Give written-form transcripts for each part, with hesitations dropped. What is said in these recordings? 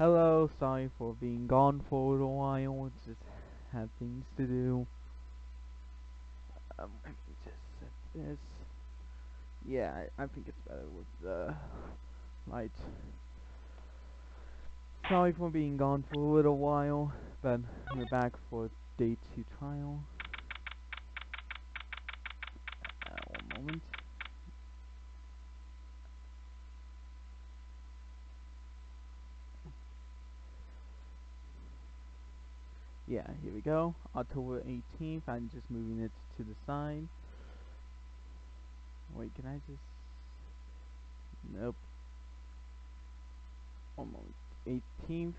Hello, sorry for being gone for a little while. Just had things to do. Let me just set this. Yeah, I think it's better with the light. Sorry for being gone for a little while, but we're back for day 2 trial. One moment. Yeah, here we go. October 18th. I'm just moving it to the side. Wait, can I just... Nope. One moment. 18th.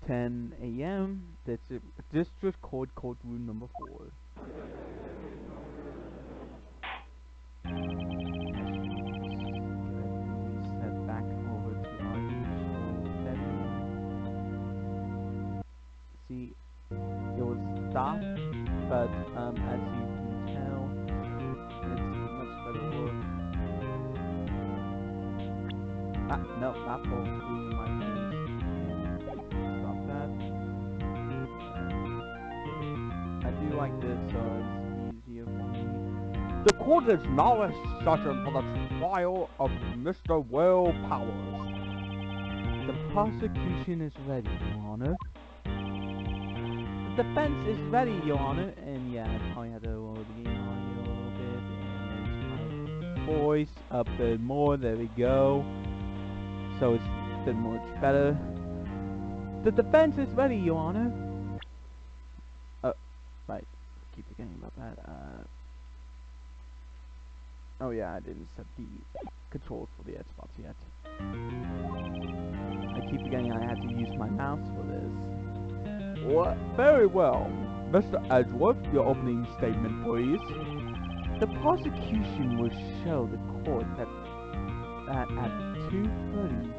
10 a.m. That's it. District courtroom number 4. Head back over to our usual bedroom. See, it was stopped, but as you can tell, it's much better work. No, not for doing my things. Stop that. I do like this, so it's easier for me. The court is now in session for the trial of Mr. Will Powers. The prosecution is ready, Your Honor. The defense is ready, Your Honor. And yeah, I probably had to lower the game audio a little bit and raise my voice up a bit more. There we go. So it's a bit much better. The defense is ready, Your Honor. Right. Keep forgetting about that. Oh yeah, I didn't set the controls for the Xbox yet. I keep forgetting I had to use my mouse for this. What? Very well. Mr. Edgeworth, your opening statement, please. The prosecution will show the court that at 2:30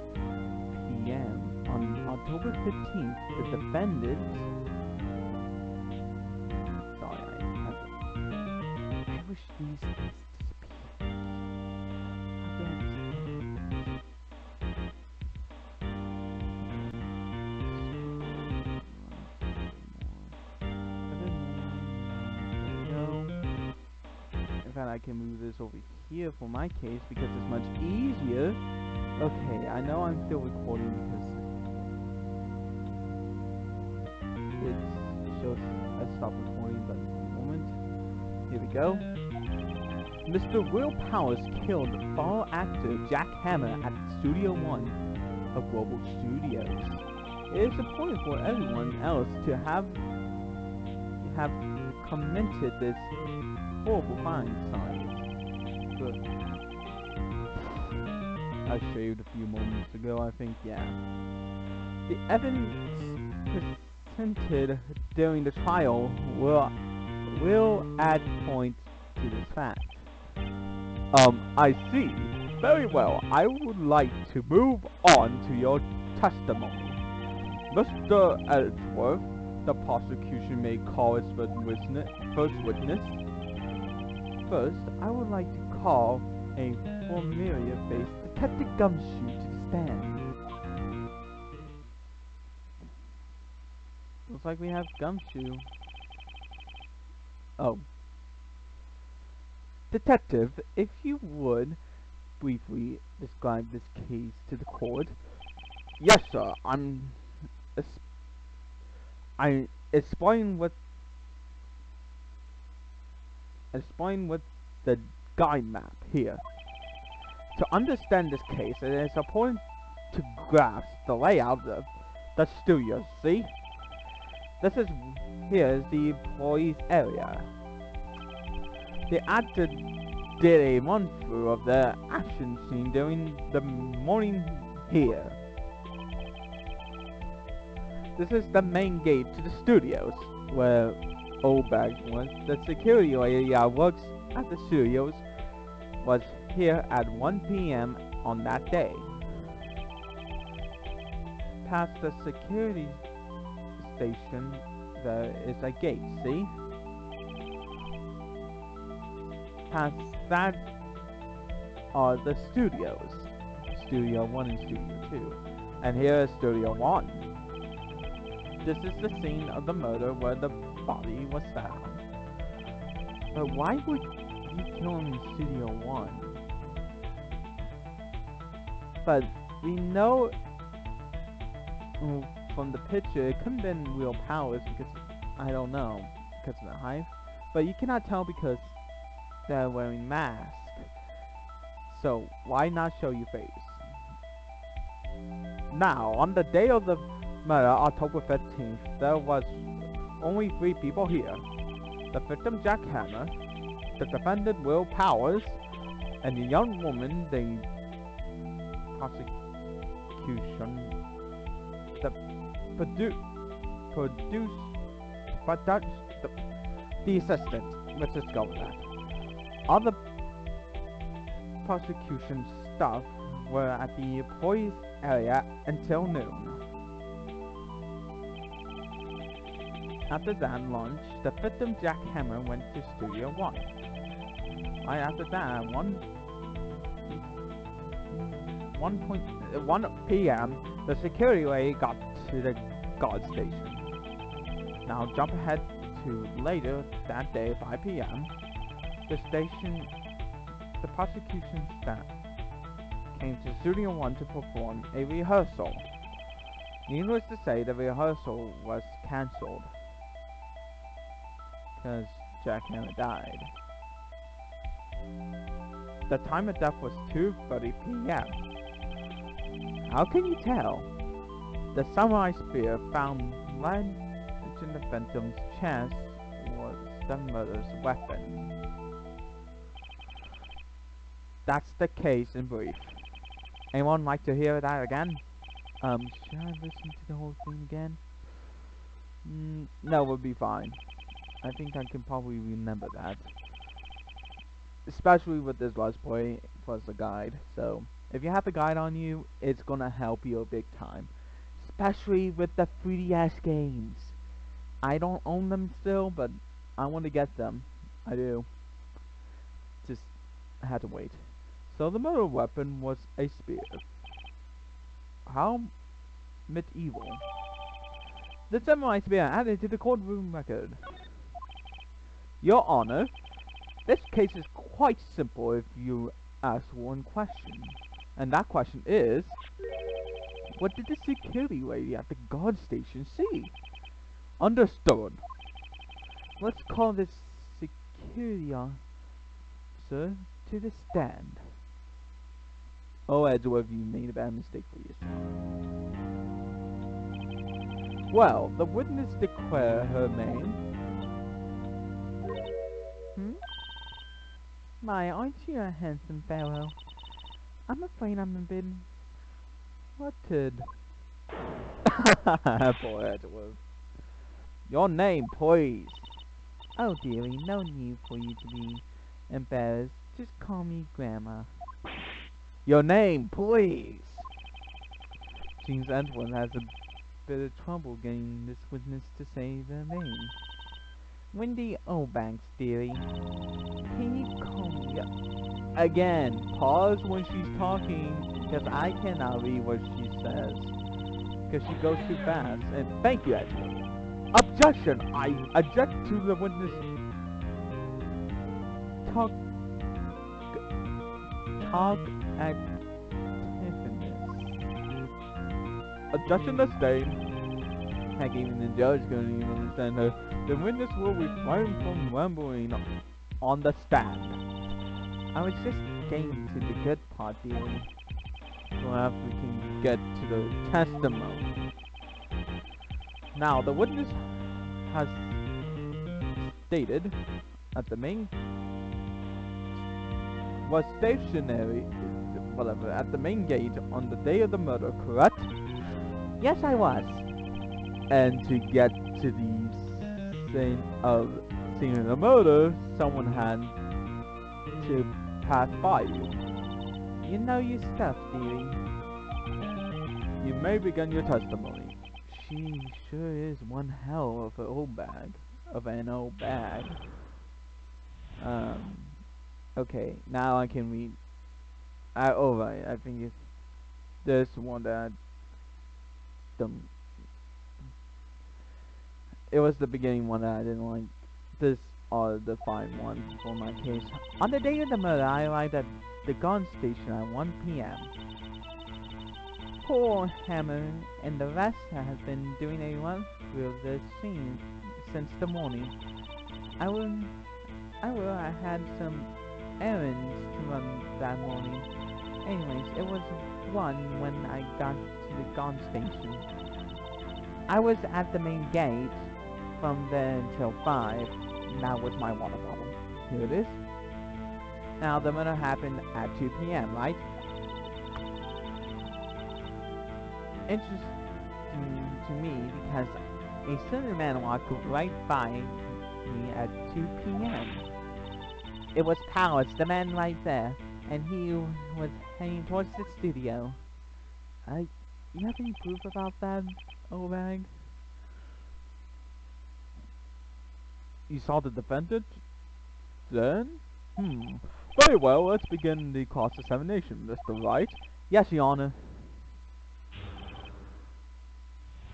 p.m. on October 15th, the defendant... Sorry, I wish these things disappeared. I can move this over here for my case because it's much easier. Okay, I know I'm still recording because it shows I stopped recording, but one moment. Here we go. Mr. Will Powers killed fall actor Jack Hammer at Studio 1 of Global Studios. It is important for everyone else to have commented this horrible fine signs. But I shaved a few moments ago, I think, yeah. The evidence presented during the trial will add points to this fact. I see. Very well. I would like to move on to your testimony. Mr. Edgeworth, the prosecution may call its first witness. First, I would like to call a familiar-faced Detective Gumshoe to the stand. Looks like we have Gumshoe. Oh. Detective, if you would briefly describe this case to the court. Yes, sir. I explain what the guide map here. To understand this case, it is important to grasp the layout of the studio. See? Here is the employees area. The actor did a run-through of the action scene during the morning here. This is the main gate to the studios, where Obag was. The security lady that works at the studios was here at 1 p.m. on that day. Past the security station, there is a gate, see? Past that are the studios, Studio 1 and Studio 2. And here is Studio 1. This is the scene of the murder where the body was found. But why would you kill him in Studio 1? But we know from the picture it couldn't have been real powers because, I don't know, because of the height. But you cannot tell because they're wearing masks. So why not show your face? Now, on the day of the murder, October 15th, there was only 3 people here. The victim, Jack Hammer, the defendant, Will Powers, and the young woman, the the assistant. Let's just go with that. Other prosecution staff were at the employees area until noon. After that lunch, the victim Jack Hammer went to Studio 1. Right after that, 1 p.m., the security lady got to the guard station. Now jump ahead to later that day, 5 p.m. The prosecution staff came to Studio 1 to perform a rehearsal. Needless to say, the rehearsal was cancelled because Jack Hammer died. The time of death was 2:30 p.m. How can you tell? The samurai spear found right in the victim's chest was the murderer's weapon. That's the case in brief. Anyone like to hear that again? Should I listen to the whole thing again? No, we'll be fine. I think I can probably remember that. Especially with this Let's Play plus a guide. So, if you have the guide on you, it's gonna help you a big time. Especially with the 3DS games. I don't own them still, but I want to get them. I do. Just, I had to wait. So the murder weapon was a spear. How medieval. The samurai spear added to the courtroom record. Your Honor, this case is quite simple if you ask one question. And that question is, what did the security lady at the guard station see? Understood. Let's call this security officer to the stand. Oh, Edgeworth, you made a bad mistake for yourself. Well, the witness declare her name. My, aren't you a handsome fellow? I'm afraid I'm a bit fluttered. Poor Edgeworth. Your name, please. Oh, dearie, no need for you to be embarrassed. Just call me Grandma. Your name, please. Seems Edward has a bit of trouble getting this witness to say their name. Wendy Obanks, dearie. Can you call me up? Again, pause when she's talking, because I cannot read what she says. Because she goes too fast. And thank you, Edward. Objection! I object to the witness Objection to state. Heck, even the judge couldn't even understand her. The witness will refrain from rambling on the stand. I was just getting to the good part, dearie. So after we can get to the testimony. Now, the witness has stated that the main was stationary, whatever, at the main gate on the day of the murder, correct? Yes, I was. And to get to the scene of the murder, someone had to pass by you. You know your stuff, dearie. You may begin your testimony. She sure is one hell of an old bag. Okay, now I can read. Alright, I think it's this one that the it was the beginning one that I didn't like. This are the fine ones for my case. On the day of the murder, I arrived at the gun station at 1 p.m. Poor Hammer and the rest have been doing a run through the scene since the morning. I had some errands to run that morning. Anyways, it was 1 when I got to the gun station. I was at the main gate from there until 5. That was my water bottle. Here it is. Now, the murder happened at 2 p.m., right? Interesting to me because a certain man walked right by me at 2 p.m. It was Powers, the man right there, and he was heading towards the studio. You have any proof about that, Obag? You saw the defendant? Then? Very well, let's begin the cross-examination, Mr. Wright. Yes, Your Honor.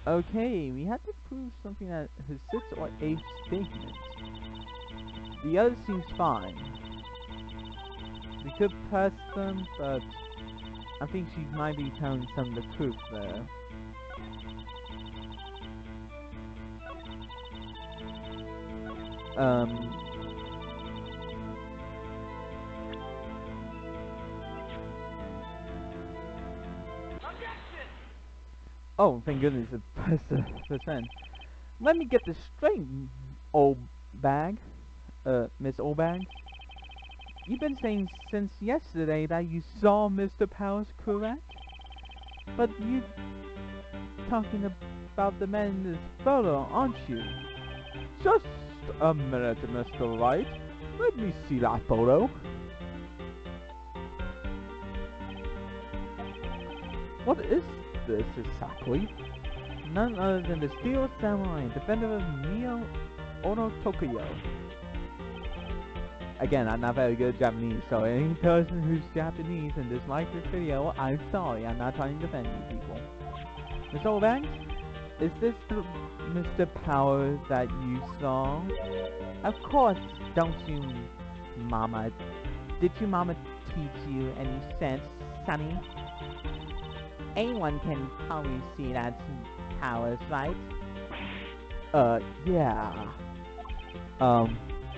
Okay, we have to prove something that his 6 or 8 statements. The other seems fine. We could press them, but I think she might be telling some of the truth there. Oh, thank goodness it pressed the percent. Let me get this straight, old bag. Miss Obag. You've been saying since yesterday that you saw Mr. Powers, correct? But you talking about the man in this photo, aren't you? Just a minute, Mr. Wright. Let me see that photo. What is this exactly? None other than the Steel Samurai, defender of Neo Ono Tokyo. Again, I'm not very good at Japanese, so any person who's Japanese and dislikes this video, I'm sorry, I'm not trying to defend you people. Miss Obang, is this the Mr. Powers that you saw? Of course, don't you, Mama? Did your mama teach you any sense, Sonny? Anyone can probably see that's Powers, right? Yeah.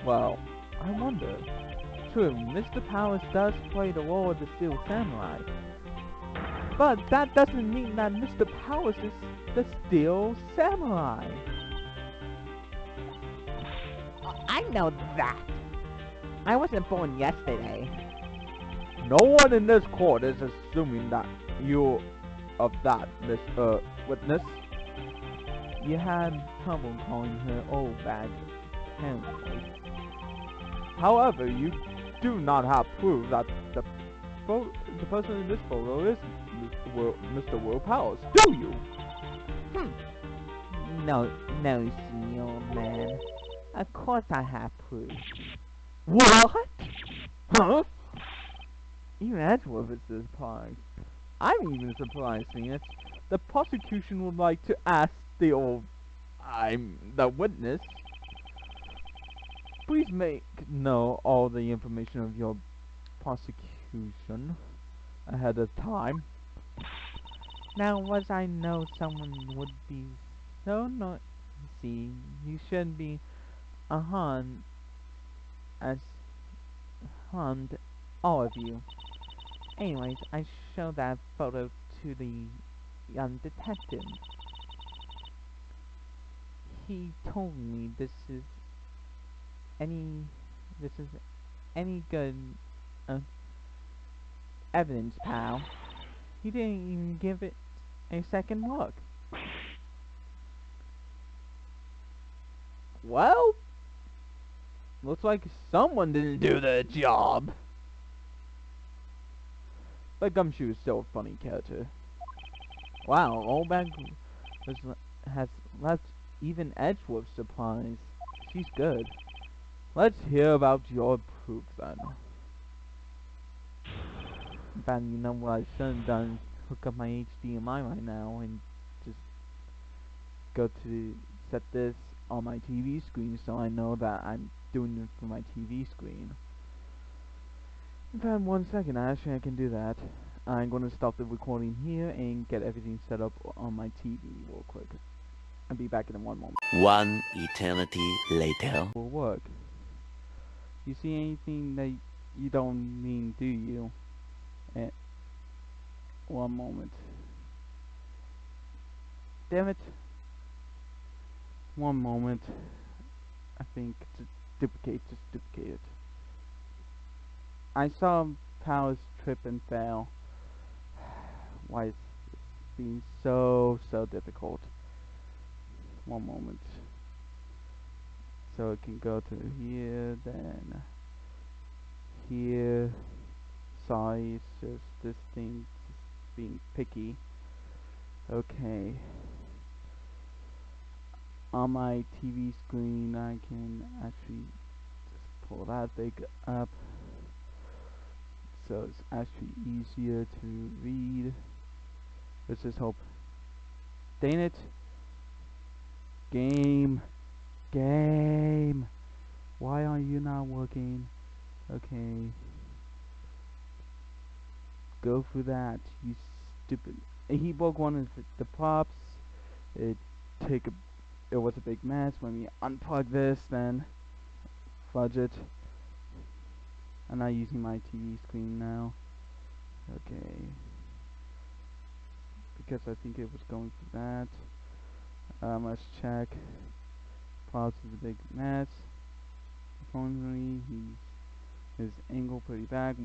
Well, I wonder. True, Mr. Powers does play the role of the Steel Samurai. But that doesn't mean that Mr. Powers is the Steel Samurai. I know that. I wasn't born yesterday. No one in this court is assuming that you of that, Miss witness. You had trouble calling her old bag, apparently. However, you do not have proof that the person in this photo is Mr. Will Powers, do you? No, senor man. Of course I have proof. What? Huh? Even Edgeworth is surprised. I'm even surprised, Phoenix. The prosecution would like to ask the witness. Please make know all the information of your prosecution ahead of time. Now, was I know someone would be so noisy, you should be harmed all of you. Anyways, I showed that photo to the young detective. He told me this is any good evidence, pal. He didn't even give it a second look. Well, looks like someone didn't do their job. But Gumshoe is still a funny character. Wow, Oldbag has left even Edgeworth surprised. She's good. Let's hear about your proof then. But you know what I should have done is hook up my HDMI right now and just go to set this on my TV screen so I know that I'm doing it for my TV screen. In fact, 1 second, actually I can do that. I'm going to stop the recording here and get everything set up on my TV real quick. I'll be back in 1 moment. One eternity later. Will work. You see anything that you don't mean, do you? 1 moment. Damn it. 1 moment. I think just duplicate it. I saw powers trip and fail. Why is this being so difficult? 1 moment. So it can go to here, then here. Sorry, it's just this thing just being picky. Okay. On my TV screen, I can actually just pull that big up, so it's actually easier to read. Let's just hope. Dang it! Game! Why are you not working? Okay. Go for that, you stupid. He broke one of the props. It was a big mess. When we unplug this, then fudge it. I'm not using my TV screen now. Okay. Because I think it was going for that. Let's check. Props is a big mess. Unfortunately, his angle pretty bad.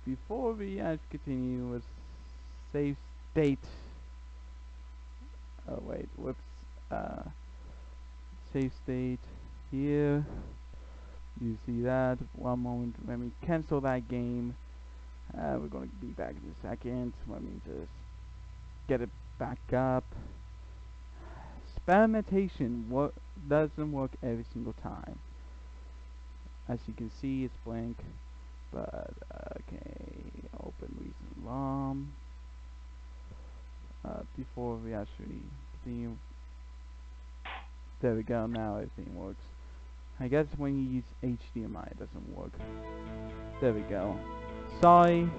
Before we continue with save state. Oh wait, whoops. Save state here. You see that? 1 moment. Let me cancel that game. We're going to be back in a second. Let me just get it back up. Experimentation doesn't work every single time. As you can see, it's blank. But okay, open recent ROM. Before we actually continue. There we go. Now everything works. I guess when you use HDMI, it doesn't work. There we go. Sorry.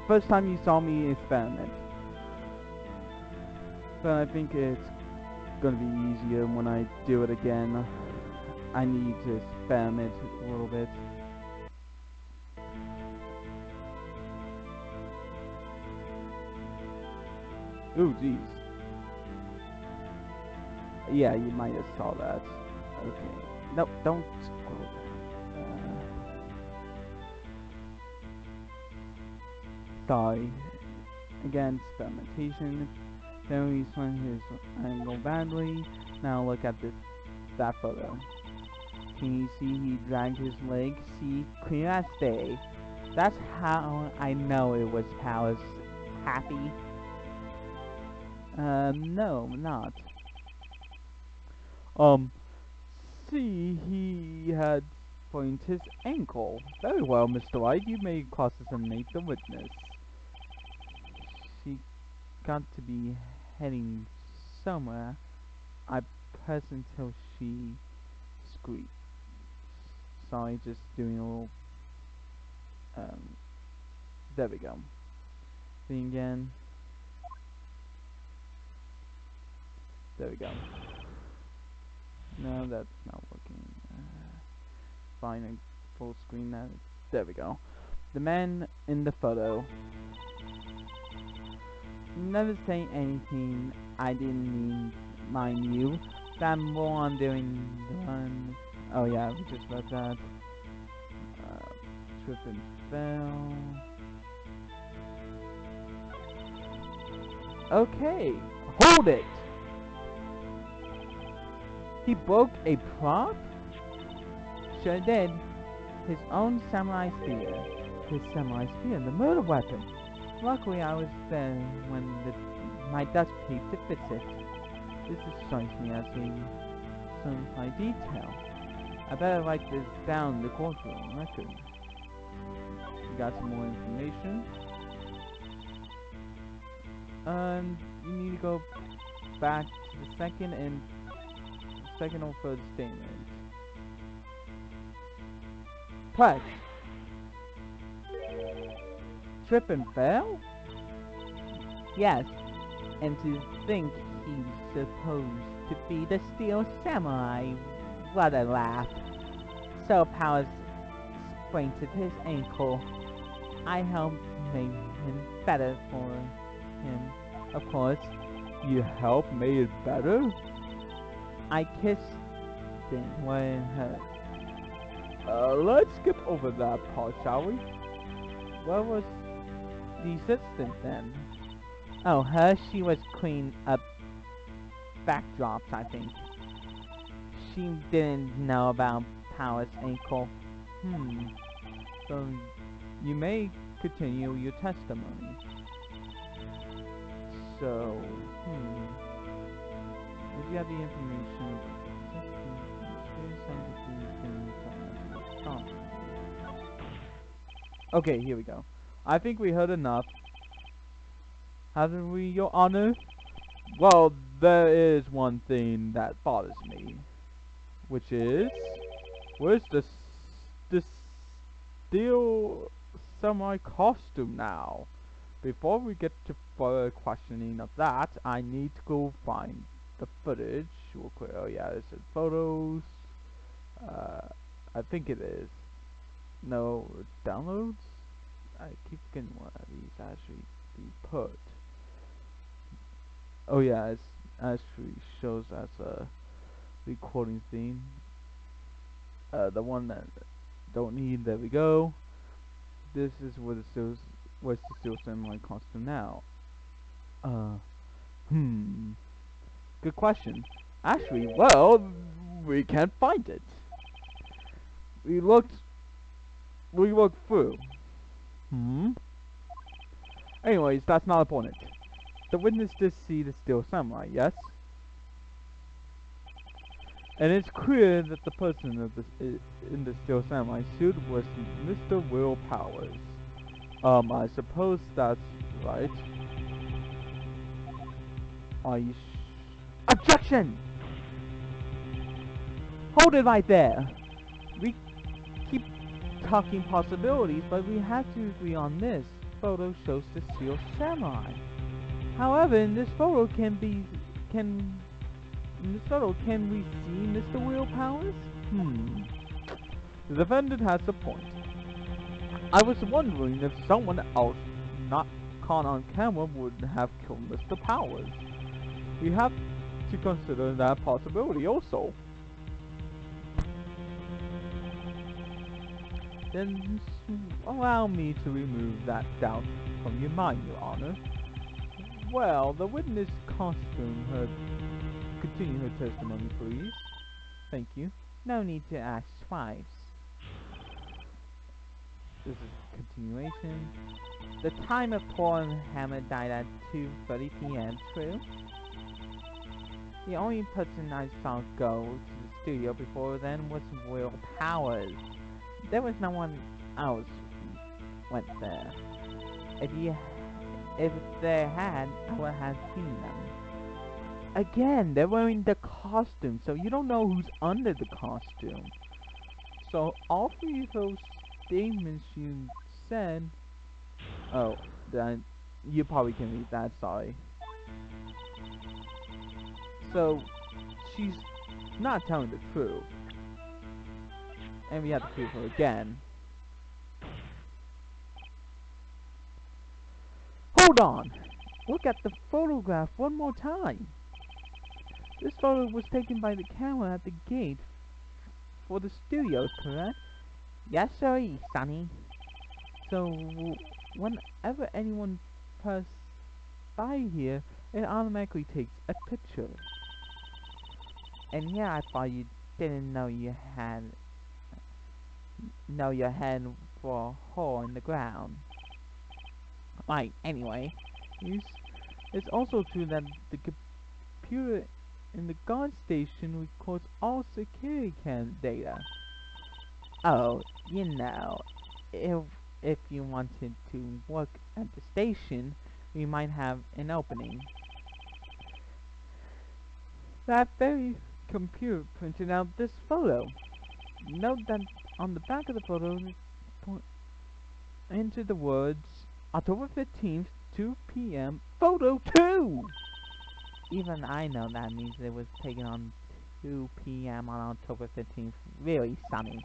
First time you saw me experiment. But I think it's gonna be easier when I do it again. I need to experiment a little bit. Ooh, jeez. Yeah, you might have saw that. Okay. Nope, don't scroll down. Sorry. Again, experimentation. Then we swing his angle badly. Now look at that photo. Can you see he dragged his leg? See, clear as day. That's how I know it was Powers happy. No, not. See, he had sprained his ankle. Very well, Mr. White, you may cross-examine the witness. She got to be heading somewhere. I pressed until she squeaked. Sorry, just doing a little, there we go. Thing again. There we go. No, that's not working. Fine, and full screen that. There we go. The man in the photo. Never say anything I didn't mean, mind you. That more I'm doing done. Oh yeah, we just read that. Trip and fell. Okay, hold it! He broke a prop? Sure did. His own samurai spear. His samurai spear, the murder weapon. Luckily I was there when my Dutch peep to fix it. This strikes me as a certified detail. I better write this down in the courtroom record. We got some more information. You need to go back to the second or third statement. Pledge. Trip and fail? Yes, and to think he's supposed to be the Steel Samurai. What a laugh. So Powers sprained his ankle. I helped make him better for him, of course. You helped make it better? I kissed him where it hurt. Let's skip over that part, shall we? Where was the assistant then? Oh, she was cleaning up backdrops, I think. She didn't know about Powers' ankle. So, you may continue your testimony. So, would you have the information about Okay, here we go. I think we heard enough. Haven't we, Your Honor? Well, there is one thing that bothers me. Which is... Where's the Steel Samurai costume now? Before we get to further questioning of that, I need to go find the footage real quick. Oh yeah, it's in photos. I think it is. No, downloads? I keep getting one of these actually be put. Oh yeah, it actually shows as a recording theme. The one that don't need, there we go. This is what's the Steel Samurai costume now. Good question. Actually, well, we can't find it. We looked through. Anyways, that's not important. The witness did see the Steel Samurai, yes? And it's clear that the person of in the Steel Samurai suit was Mr. Will Powers. I suppose that's right. Are you Objection! Hold it right there! We keep talking possibilities, but we have to agree on this. Photo shows the Steel Samurai. However, in this photo can we see Mr. Will Powers? The defendant has a point. I was wondering if someone else not caught on camera would have killed Mr. Powers. We have to consider that possibility also. Then allow me to remove that doubt from your mind, Your Honor. Well, the witness costume continue her testimony, please. Thank you. No need to ask twice. This is continuation. The time of Paul and Hammer died at 2:30 p.m. True. The only person I saw go to the studio before then was Will Powers. There was no one else went there. If they had, I would have seen them. Again, they're wearing the costume, so you don't know who's under the costume. So all three of those statements you said... Oh, then you probably can read that, sorry. So, she's not telling the truth. And we have to prove her again. Hold on! Look at the photograph one more time. This photo was taken by the camera at the gate for the studios, correct? Yes, sir, Sonny. So, whenever anyone passes by here, it automatically takes a picture. And yeah, I thought you didn't know you had your hand for a hole in the ground. Right, anyway. It's also true that the computer in the guard station records all security cam data. Oh, you know, if you wanted to work at the station, we might have an opening. That very computer printed out this photo. Note that on the back of the photo, enter the words October 15th, 2 p.m. Photo 2! Even I know that means it was taken on 2 p.m. on October 15th. Really, Sonny.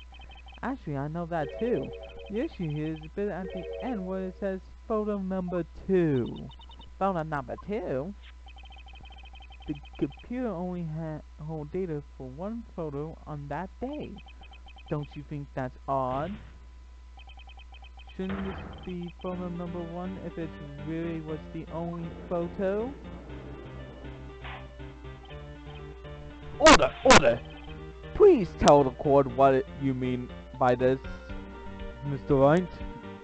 Actually, I know that too. The issue here is a bit at the end where it says photo number 2. Photo number 2? The computer only had hold data for one photo on that day. Don't you think that's odd? Shouldn't this be photo number 1 if it really was the only photo? Order! Order! Please tell the court what you mean by this, Mr. Wright.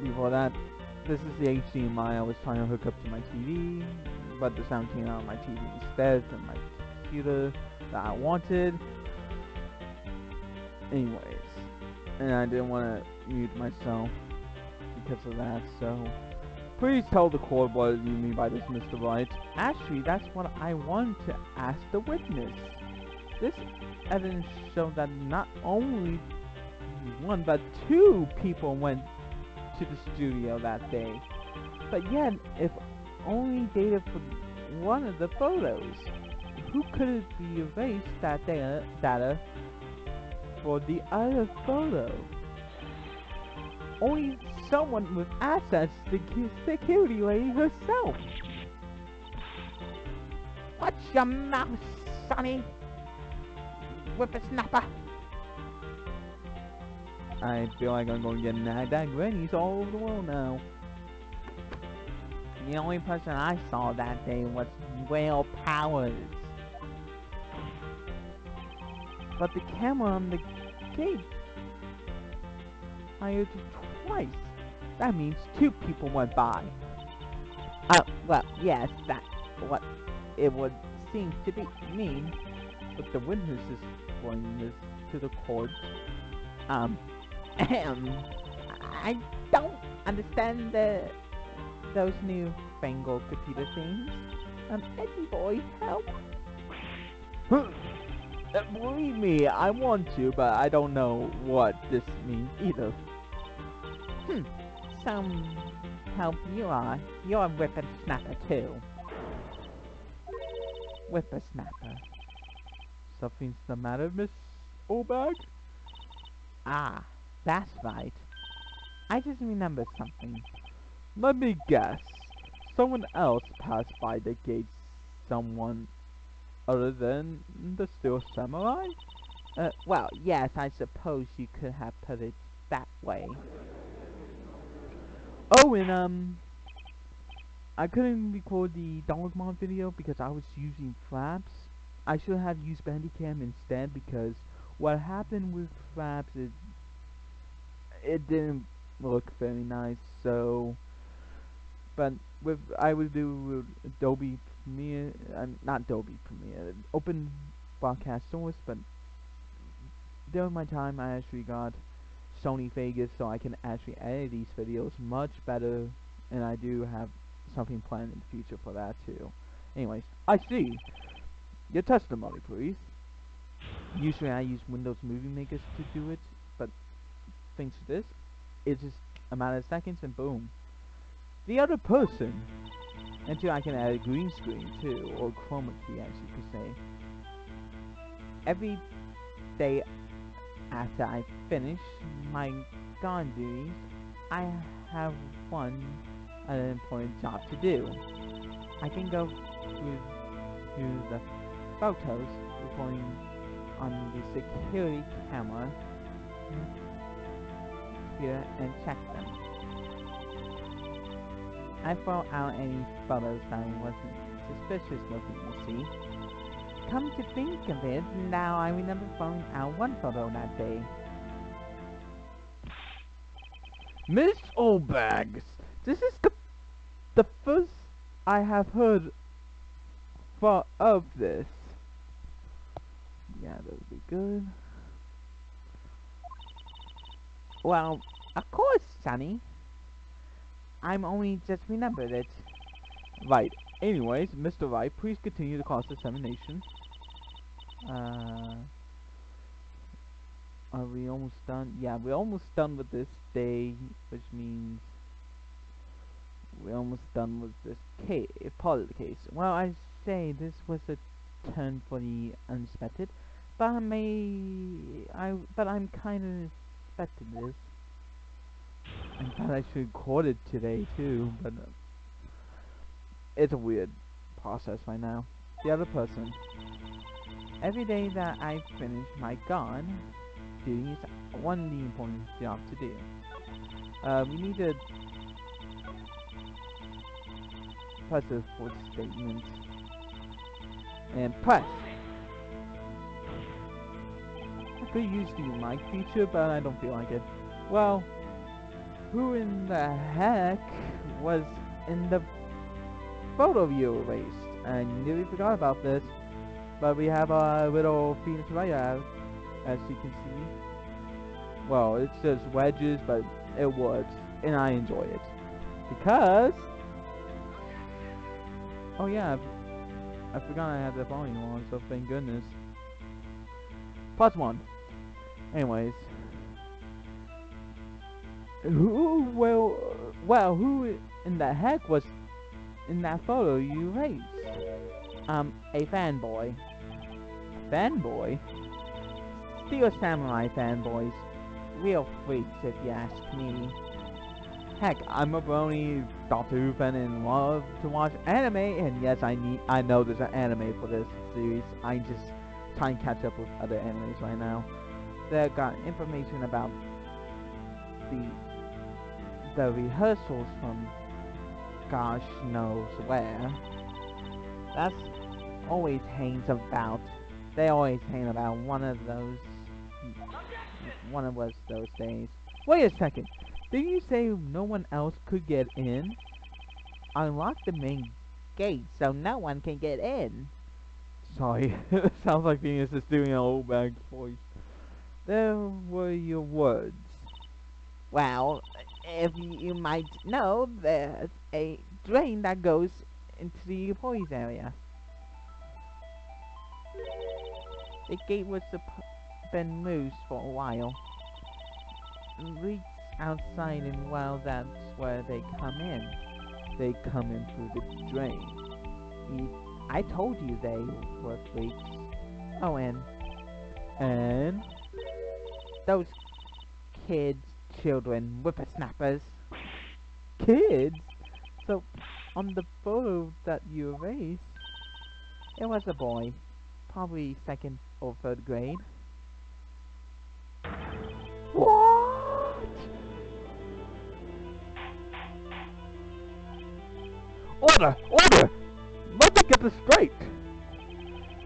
Before that, this is the HDMI I was trying to hook up to my TV, but the sound came out of my TV instead from my computer that I wanted. Anyways, and I didn't want to mute myself because of that, so please tell the court what you mean by this, Mr. Wright. Actually, that's what I wanted to ask the witness. This evidence showed that not only one but 2 people went to the studio that day. But yet, if only data for one of the photos, who could it be erased that data for the other photo? Only someone with access to the security lady herself. Watch your mouth, Sonny! Whippersnapper! I feel like I'm going to get nagged at grannies all over the world now. The only person I saw that day was Will Powers. But the camera on the gate fired twice. That means 2 people went by. Well, yes, that's what it would seem to be mean. But the witness is explaining this to the court. I don't understand those new fangled computer things. Eddie boy, help! Believe me, I want to, but I don't know what this means either. Some help you are. You're a whippersnapper too. Whippersnapper. Something's the matter, Miss Obag? Ah, that's right. I just remembered something. Let me guess. Someone else passed by the gate. Someone other than the Steel Samurai? Well, yes, I suppose you could have put it that way. Oh, and I couldn't record the Dogmon video because I was using Flaps. I should have used Bandicam instead because what happened with Flaps is it didn't look very nice. So, but I would do Adobe Premiere, not Adobe Premiere, Open Broadcast Source. But during my time, I actually got Sony Vegas, so I can actually edit these videos much better, and I do have something planned in the future for that too. Anyways, I see. Your testimony, please. Usually I use Windows Movie Maker to do it, but thanks to this, it's just a matter of seconds and boom. The other person. Until I can add a green screen too, or chroma key as you could say. Every day after I finish my guard duties, I have one other important job to do. I can go through the photos recording on the security camera here and check them. I throw out any photos that wasn't suspicious looking, you see. Come to think of it, now I remember throwing out one photo that day. Miss Obags, this is the first I have heard of this. Yeah, that would be good. Well, of course, Sonny. I'm only just remembered it. Right. Anyways, Mr. Wright, please continue the cross-examination. Are we almost done? Yeah, we're almost done with this day, which means we're almost done with this case, part of the case. Well, I say this was a turn for the unexpected, but I'm kind of expected this. I thought I should record it today too, but it's a weird process right now. The other person. Every day that I finish my gun duty is one of the important job to do. We need to press the fourth statement and press. I could use the mic feature, but I don't feel like it. Well, who in the heck was in the photo you erased? I nearly forgot about this, but we have a little Phoenix Wright out, as you can see. Well, it's just wedges, but it works, and I enjoy it. Because... oh yeah, I forgot I had the volume on, so thank goodness. +1. Anyways. Who in the heck was in that photo you erased? A fanboy. A fanboy? Steel Samurai fanboys. Real freaks, if you ask me. Heck, I'm a brony Doctor Who fan and love to watch anime, and yes, I know there's an anime for this series. I just try and catch up with other animes right now. They got information about the rehearsals from gosh knows where. That's always hangs about. They always hang about one of those days. Wait a second. Did you say no one else could get in? Unlock the main gate so no one can get in. Sorry, it sounds like Venus is doing an old bag voice. There were your words. Well, if you might know, there's a drain that goes into the employees area. The gate was been moved for a while. Leaks outside, and well, that's where they come in. They come in through the drain. I told you they were freaks. Oh, and those kids, children, whippersnappers. Kids? So, on the photo that you erased, it was a boy. Probably 2nd or 3rd grade. What? Order! Order! Let me get this straight!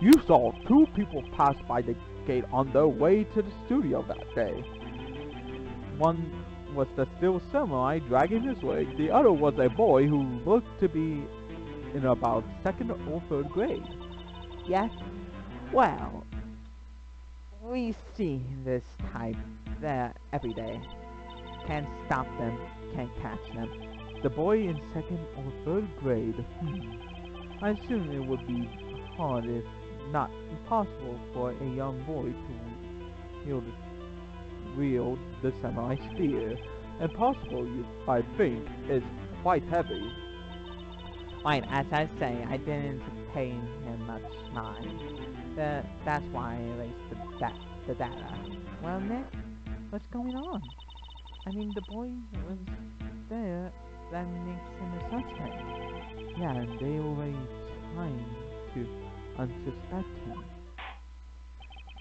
You saw 2 people pass by the gate on their way to the studio that day. One was the Steel Samurai dragging his leg. The other was a boy who looked to be in about 2nd or 3rd grade. Yes? Well, we see this type there every day. Can't stop them, can't catch them. The boy in 2nd or 3rd grade, I assume it would be hard, if not impossible, for a young boy to wield the samurai spear. Impossible, I think, is quite heavy. Right, as I say, I didn't pay him much mind. That's why I erased the data. Well, Nick, what's going on? I mean, the boy was there. That makes him a suspect. Yeah, and they already trying to unsuspect him.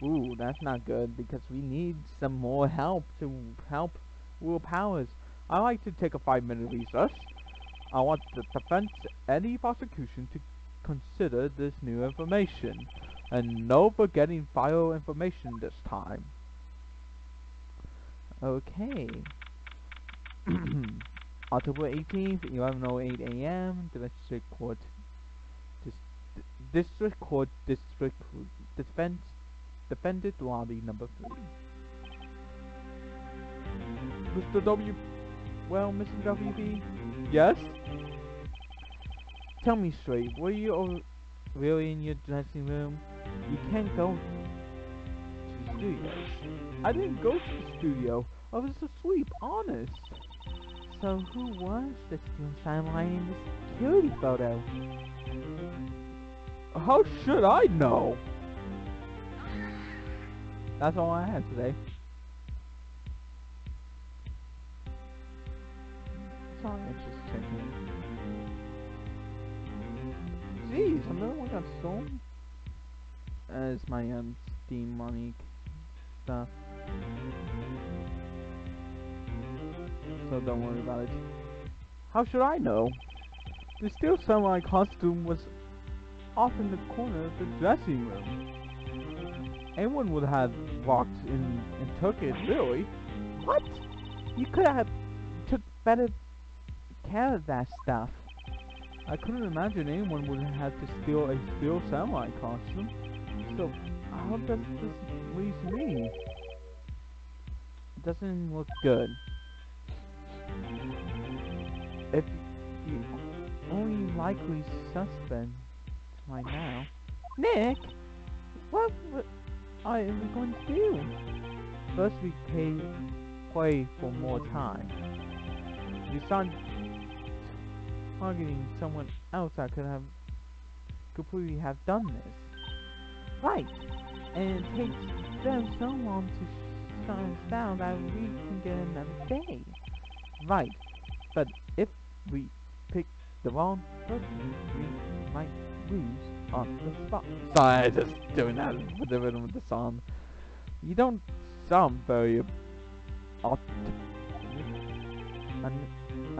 Ooh, that's not good, because we need some more help to help Will Powers. I like to take a 5-minute recess. I want the defense and the prosecution to consider this new information. And no forgetting file information this time. Okay. October 18th, 11:08 a.m. District Court Defendant Lobby number 3. Mr. W. Well, Mr. WB? Yes? Tell me straight, were you really in your dressing room? You can't go to the studios. I didn't go to the studio. I was asleep, honest. So who was the steel samurai in the security photo? How should I know? That's all I have today. Sorry, I'm just checking. Jeez, another one got stolen? As my Steam money stuff. So don't worry about it. How should I know? The steel samurai costume was off in the corner of the dressing room. Anyone would have walked in and took it, really. What? You could have took better care of that stuff. I couldn't imagine anyone would have to steal a steel samurai costume. So, how does this leave me? It doesn't look good. If the only likely suspect right now, Nick, what are we going to do? First, we play for more time. You start targeting someone else that could have completely have done this. Right, and it takes them so long to shut us down that we can get another day. Right, but if we pick the wrong person, we might lose on the spot. Sorry, I'm just doing that with the rhythm of the song. You don't sound very I'm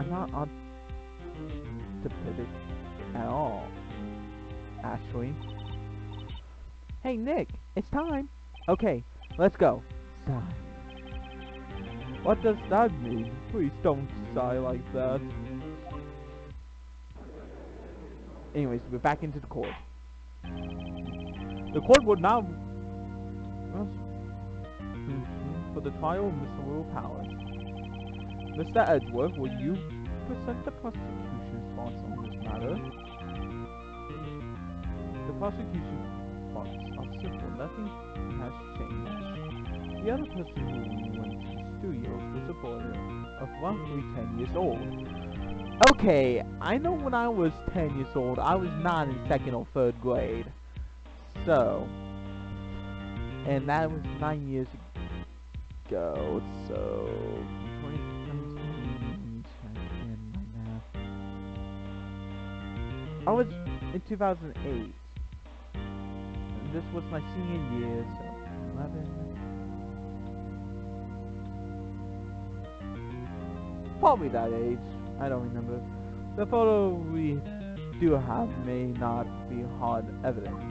not optimistic at all, actually. Hey Nick, it's time. Okay, let's go. Sigh. What does that mean? Please don't sigh like that. Anyways, we're back into the court. The court would now for the trial of Mr. Will Powers. Mr. Edward, will you present the prosecution's thoughts on this matter? The prosecution's thoughts are simple. Nothing has changed. The other person who went to the studios was a boy of roughly 10 years old. Okay, I know when I was 10 years old, I was not in 2nd or 3rd grade. So, and that was 9 years ago, so... I was in 2008. And this was my senior year, so 11. Probably that age. I don't remember. The photo we do have may not be hard evidence.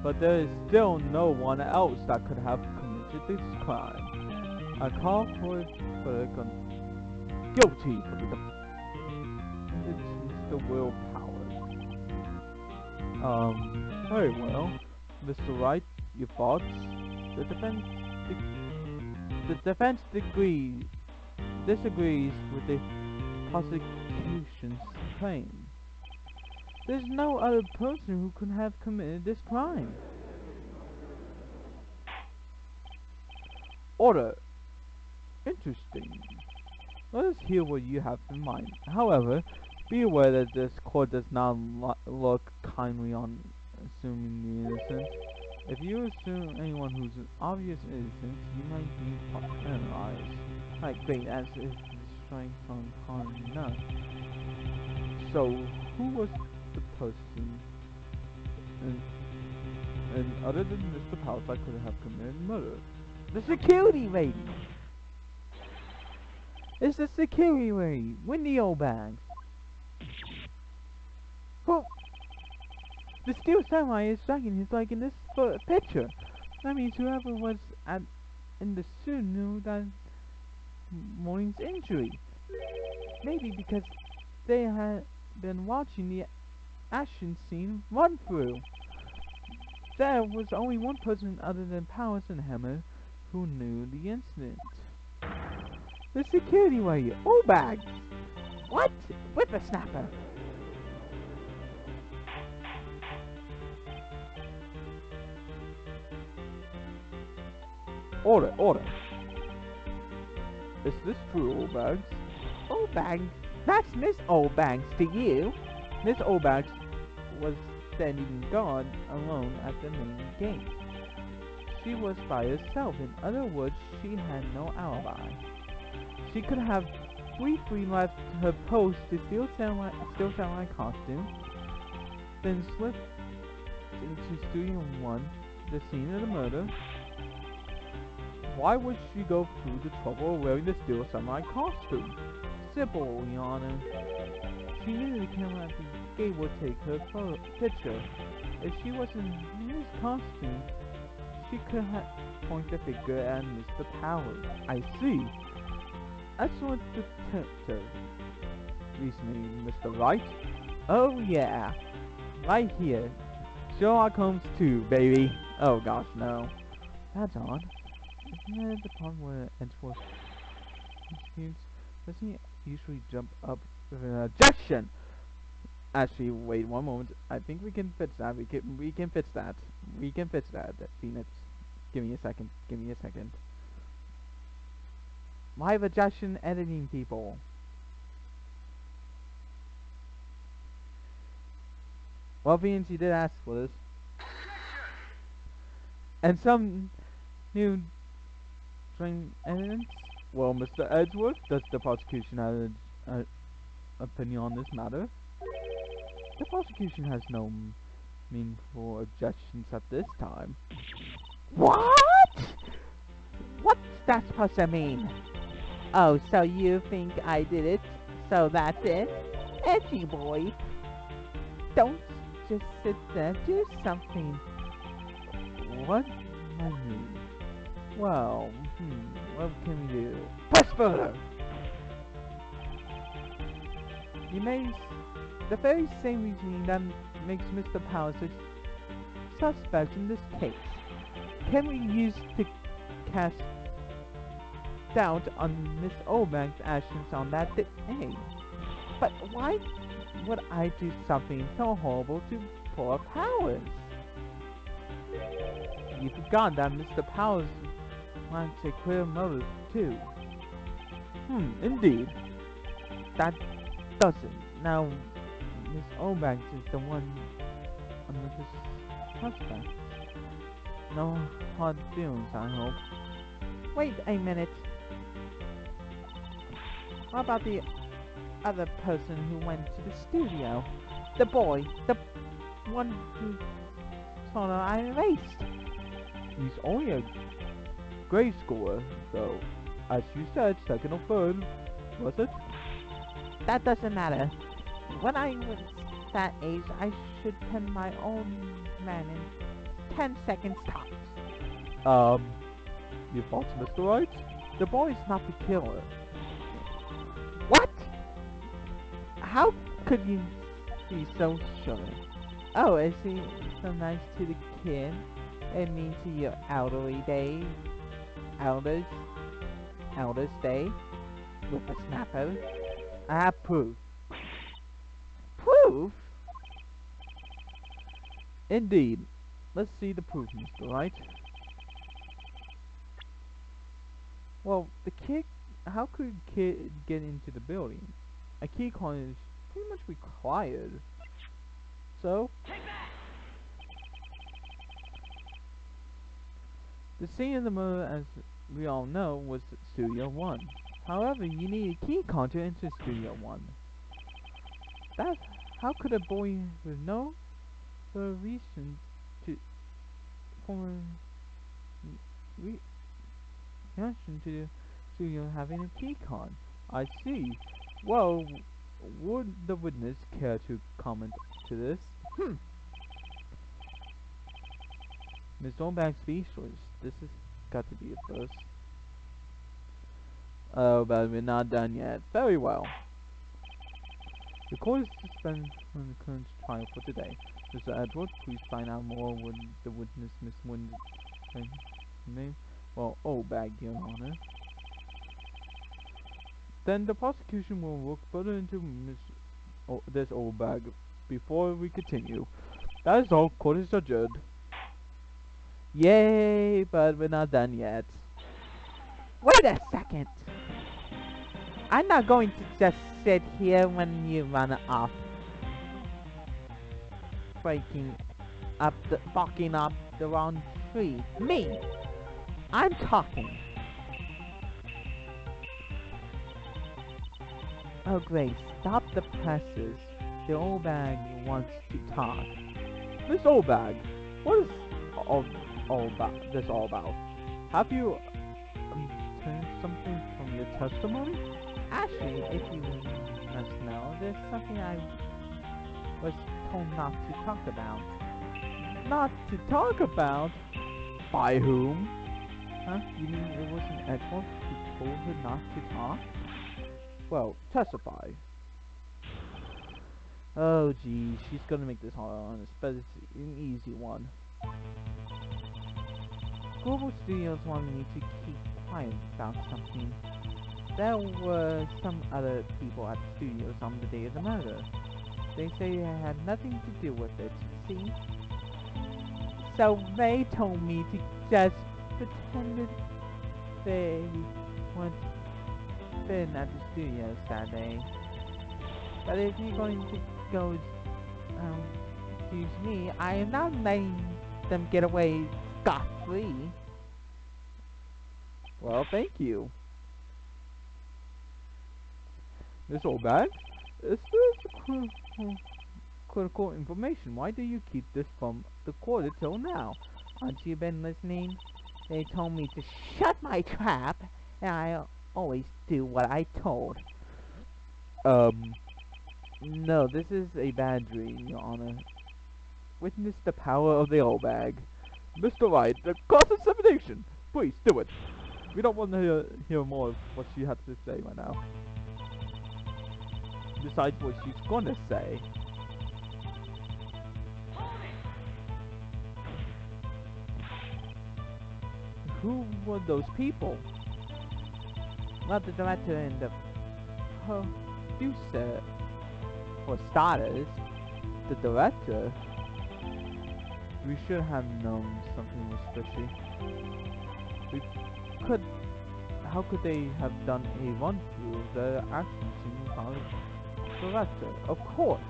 But there is still no one else that could have committed this crime. I call for it guilty for the defendant, Mr. Will Powers. Very well. Mr. Wright, your thoughts? The defense disagrees with the prosecution's claim. There's no other person who could have committed this crime. Order. Interesting. Let us hear what you have in mind. However, be aware that this court does not look kindly on assuming the innocent. If you assume anyone who's an obvious innocent, you might be penalized. Like, great, as if the strike on harm enough. So, who was the person, and other than Mr. Powers, I could have committed murder? The security lady! It's the security lady, Wendy Obags. Well, the steel samurai is striking his leg in this picture. That means whoever was in the suit knew that morning's injury. Maybe because they had been watching the action scene run through. There was only one person other than Powers and Hammer who knew the incident. The security lady, Obags! What? Whippersnapper! Order. Is this true, Oldbags? Oldbanks, that's Miss Oldbanks to you. Miss Oldbanks was standing guard alone at the main gate. She was by herself. In other words, she had no alibi. She could have briefly left her post to steal Satellite costume, then slipped into Studio 1, the scene of the murder. Why would she go through the trouble of wearing the Steel Samurai costume? Simple, Your Honor. She knew the camera at the gate would take her picture. If she was in his costume, she could point the finger at Mr. Powers. I see. Excellent detective. Reasoning, Mr. Wright. Oh yeah, right here. Sherlock Holmes 2, baby. Oh gosh, no. That's odd. Isn't that the part where Edgeworth disputes? Doesn't he usually jump up with an objection? Actually, wait one moment. I think we can fix that. We can fix that. We can fix that. Phoenix, give me a second. Give me a second. Live objection editing people. Well, Phoenix, you did ask for this. And some new string evidence. Well, Mr. Edgeworth, does the prosecution have an opinion on this matter? The prosecution has no meaningful objections at this time. What? What's that supposed to mean? Oh, so you think I did it? So that's it? Edgy boy. Don't just sit there. Do something. What? I mean, Well, what can we do? press further! You may the very same reasoning that makes Mr. Powers a suspect in this case can we use to cast doubt on Miss Oldbank's actions on that day. But why would I do something so horrible to poor Powers? You forgot that Mr. Powers wants a clear motive too. Indeed. That doesn't. Now, Miss Oldbanks is the one under the suspect. No hard feelings, I hope. Wait a minute. What about the other person who went to the studio? The boy, the one who thought I erased. He's only a grade schooler, so, as you said, second or third, was it? That doesn't matter. When I was that age, I should pen my own man in 10 seconds tops. Your thoughts, Mr. Wright? The boy is not the killer. What? How could you be so sure? Oh, is he so nice to the kid? And mean to your elderly day? Elders day? With a snapper? I have proof. Proof? Indeed. Let's see the proof, Mr. Wright. Well, the kid... How could a kid get into the building? A key card is pretty much required. So... The scene of the murder, as we all know, was Studio 1. However, you need a key card to enter Studio 1. How could a boy with no reason to reaction to the studio having a key card? I see. Well, would the witness care to comment to this? Miss Oldbank's speechless. This has got to be a first. Oh, but we're not done yet. Very well. The court is suspended from the current trial for today. Mr. Edward, please find out more when the witness, Miss Wind... name? Well, Oldbag, Your Honor. Then the prosecution will look further into this Oldbag before we continue. That is all. Court is adjourned. Yay, but we're not done yet. Wait a second! I'm not going to just sit here when you run off, barking up the wrong tree. Me! I'm talking! Oh great, stop the presses. The old bag wants to talk. Miss Oldbag, what is this all about? Have you turned something from your testimony? Actually, if you must know, there's something I was told not to talk about. Not to talk about? By whom? Huh? You mean it wasn't Edward who told her not to talk? Well, testify. Oh geez, she's gonna make this hard on us, but it's an easy one. Global Studios wanted me to keep quiet about something. There were some other people at the studios on the day of the murder. They say I had nothing to do with it, see? So they told me to just pretend that they weren't been at the studios that day. But if you're going to go excuse me, I am not letting them get away scot-free. Well, thank you. Miss Oldbag, is this critical information? Why do you keep this from the court until now? Aren't you been listening? They told me to shut my trap, and I always do what I told. No, this is a bad dream, Your Honor. Witness the power of the old bag. Mr. Wright, the cross-examination! Please, do it. We don't want to hear more of what she has to say right now. Besides what she's gonna say. Who were those people? Well, the director and the producer, for starters. The director? We should have known something was fishy. How could they have done a run-through of the action scene without the director? Of course!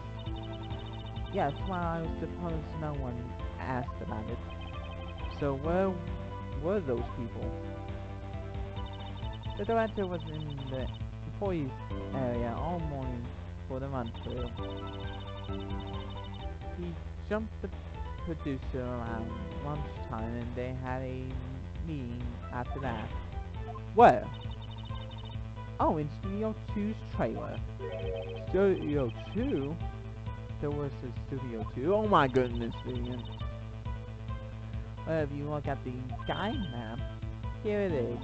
Yes, well, I suppose no one asked about it. So where were those people? The director was in the employees area all morning for the run-through. He jumped the producer around lunchtime and they had a meeting after that. Where? Oh, in Studio 2's trailer. Studio 2? There was a Studio 2? Oh my goodness, Vivian. Well, if you look at the guide map, here it is.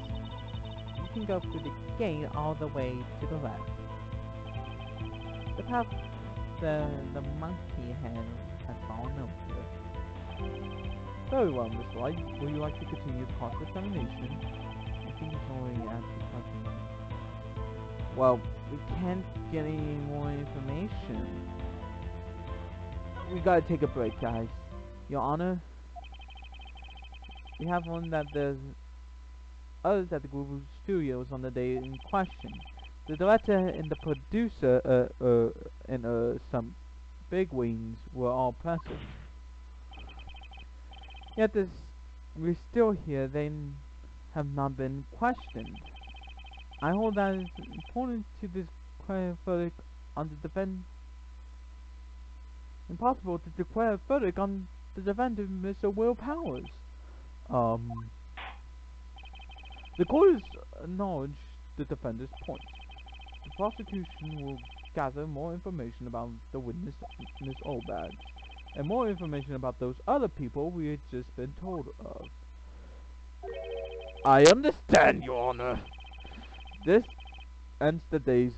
You can go through the gate all the way to the left. The path the monkey head has fallen over. Very well, Miss Wright. Would you like to continue the cross-examination? I think it's already after 20 minutes. Well, we can't get any more information. We gotta take a break, guys. Your Honor, we have one that there's others at the Google Studios on the day in question. The director and the producer, and some big wings were all present. Yet we're still here. They have not been questioned. I hold that it's important to declare a verdict on the defendant. Impossible to declare a verdict on the defendant, Mr. Will Powers. The court has acknowledged the defendant's point. The prosecution will gather more information about the witness, Miss Oldbag, and more information about those other people we had just been told of. I understand, Your Honor. This ends the day's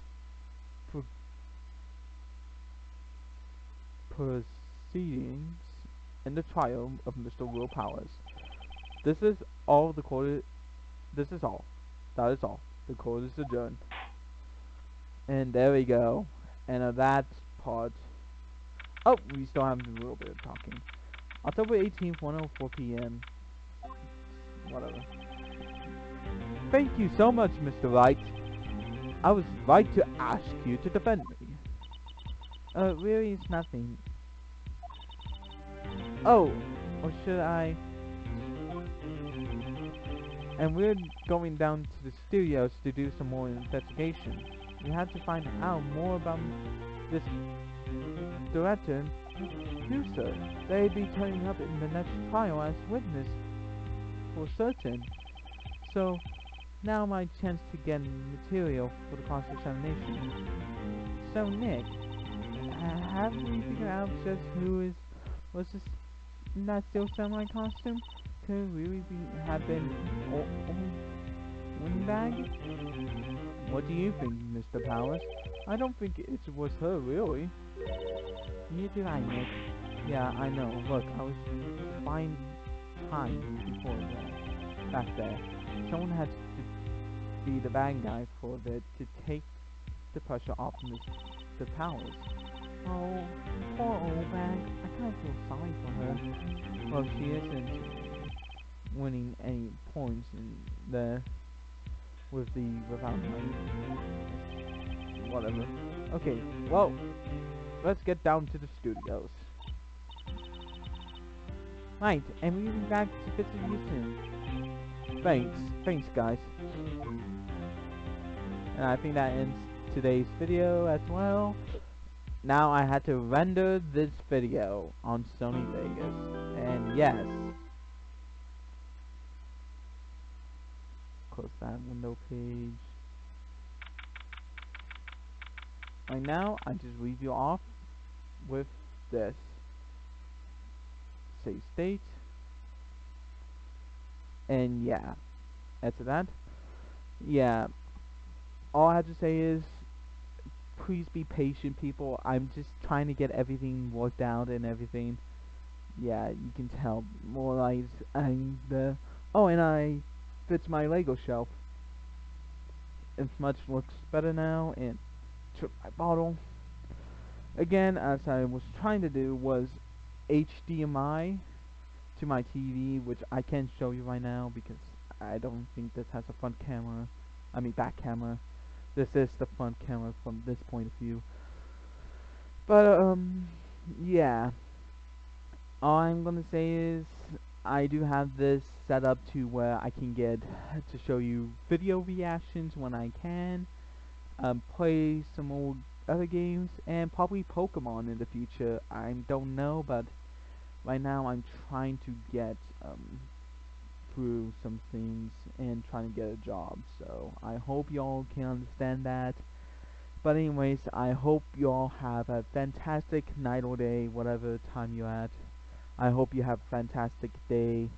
proceedings in the trial of Mr. Will Powers. This is all the court. This is all. That is all. The court is adjourned. And there we go. And that part. Oh, we still have a little bit of talking. October 18th, 1:04 p.m. Whatever. Thank you so much, Mr. Wright. I was right to ask you to defend me. Really it's nothing. Oh, or should I? And we're going down to the studios to do some more investigation. We have to find out more about this director and producer. They'd be turning up in the next trial as witness for certain. So, now my chance to get material for the cross-examination. So, Nick, have we figured out just was this in that steel samurai costume? Could really have been Windbag? What do you think, Mr. Powers? I don't think it was her, really. Neither do I, Nick. Yeah, I know. Look, I was buying time before that. Back there. Someone had to be the bad guy for it to take the pressure off Mr. Powers. Oh, poor old bag. I kind of feel sorry for her. Well, she isn't winning any points in the without money. Whatever. Okay, well, let's get down to the studios. Right, and we'll be back to visit you soon. Thanks guys. And I think that ends today's video as well. Now I had to render this video on Sony Vegas. And yes. Close that window page. Right now, I just leave you off with this. Save state. And yeah. After that, yeah. All I have to say is, please be patient, people. I'm just trying to get everything worked out and everything. Yeah, you can tell more lights and oh, and I fits my Lego shelf. It's much looks better now, and took my bottle. Again, as I was trying to do, was HDMI to my TV, which I can't show you right now because I don't think this has a front camera. I mean back camera. This is the front camera from this point of view. But yeah. All I'm gonna say is I do have this set up to where I can get to show you video reactions when I can, play some old other games, and probably Pokemon in the future. I don't know, but right now I'm trying to get through some things and trying to get a job. So I hope y'all can understand that. But anyways, I hope y'all have a fantastic night or day, whatever time you're at. I hope you have a fantastic day.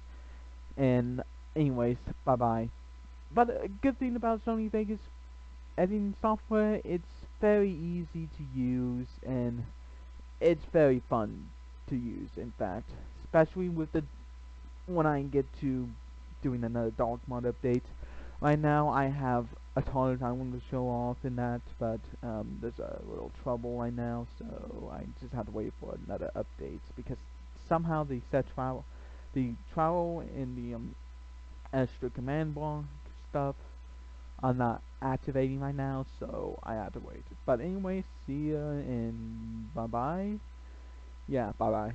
And anyways, bye bye. But a good thing about Sony Vegas editing software, it's very easy to use and it's very fun to use, in fact. Especially with the when I get to doing another dog mod update. Right now I have a toilet I want to show off in that, but there's a little trouble right now, so I just have to wait for another update because somehow the travel in the extra command block stuff are not activating right now, so I have to wait. But anyway, see ya and bye bye. Yeah, bye bye.